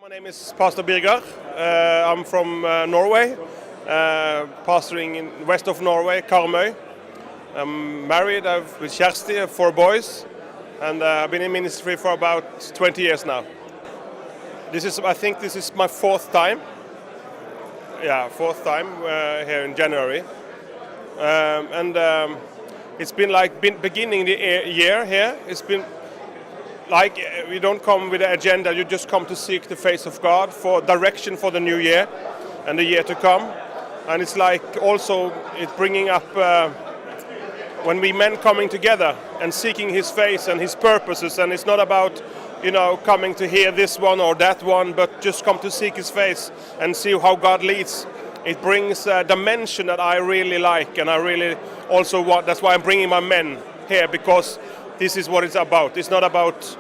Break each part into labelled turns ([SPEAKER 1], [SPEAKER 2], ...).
[SPEAKER 1] My name is Pastor Birger. I'm from Norway, pastoring in west of Norway, Karmøy. I'm married, with Kjersti, I have 4 boys, and I've been in ministry for about 20 years now. I think this is my 4th time. Yeah, 4th time here in January. It's been like beginning the year here. It's been like you don't come with an agenda, you just come to seek the face of God for direction for the new year and the year to come. And it's like also it's bringing up when we men coming together and seeking His face and His purposes, and it's not about coming to hear this one or that one, but just come to seek His face and see how God leads. It brings a dimension that I really like, and I really also want. That's why I'm bringing my men here, because this is what it's about. It's not about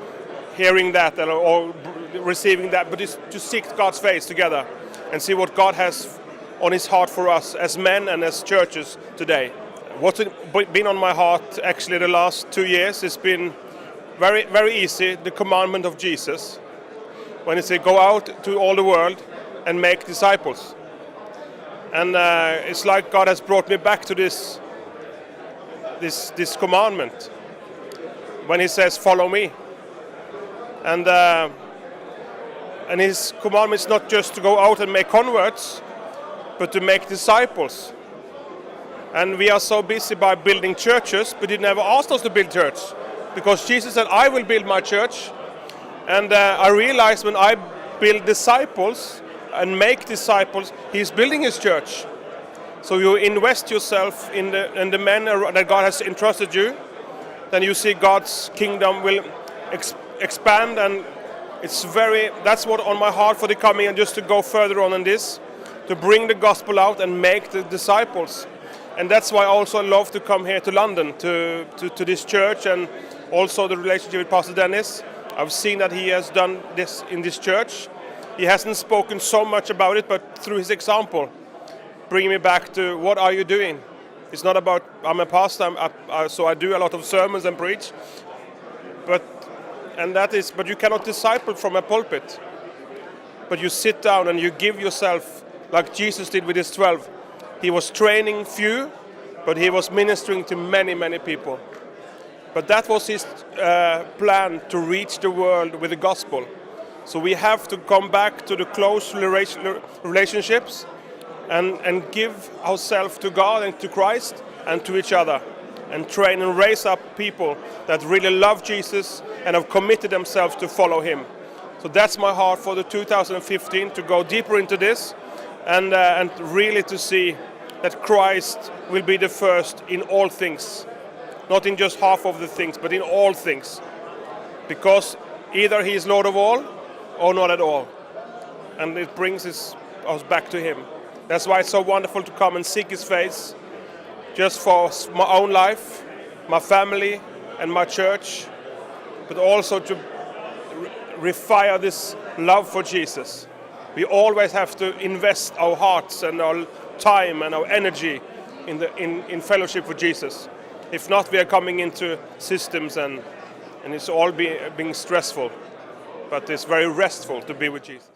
[SPEAKER 1] hearing that or receiving that, but it's to seek God's face together and see what God has on His heart for us as men and as churches today. What's been on my heart actually the last 2 years has been very, very easy, the commandment of Jesus, when He said, go out to all the world and make disciples. And it's like God has brought me back to this commandment, when He says, follow me. And His commandment is not just to go out and make converts, but to make disciples. And we are so busy by building churches, but He never asked us to build church, because Jesus said, I will build my church. And I realized when I build disciples and make disciples, He's building His church. So you invest yourself in the men that God has entrusted you, then you see God's kingdom will expand, and that's what on my heart for the coming, and just to go further on in this, to bring the gospel out and make the disciples. And that's why I also love to come here to London, to this church, and also the relationship with Pastor Dennis. I've seen that he has done this in this church. He hasn't spoken so much about it, but through his example, bringing me back to what are you doing? It's not about, I'm a pastor, so I do a lot of sermons and preach, but you cannot disciple from a pulpit. But you sit down and you give yourself, like Jesus did with His 12. He was training few, but He was ministering to many, many people. But that was His plan, to reach the world with the gospel. So we have to come back to the close relationships and give ourselves to God and to Christ and to each other, and train and raise up people that really love Jesus and have committed themselves to follow Him. So that's my heart for the 2015, to go deeper into this and really to see that Christ will be the first in all things, not in just half of the things, but in all things, because either He is Lord of all or not at all, and it brings us back to Him. That's why it's so wonderful to come and seek His face, just for my own life, my family and my church, but also to refire this love for Jesus. We always have to invest our hearts and our time and our energy in fellowship with Jesus. If not, we are coming into systems and it's all being stressful, but it's very restful to be with Jesus.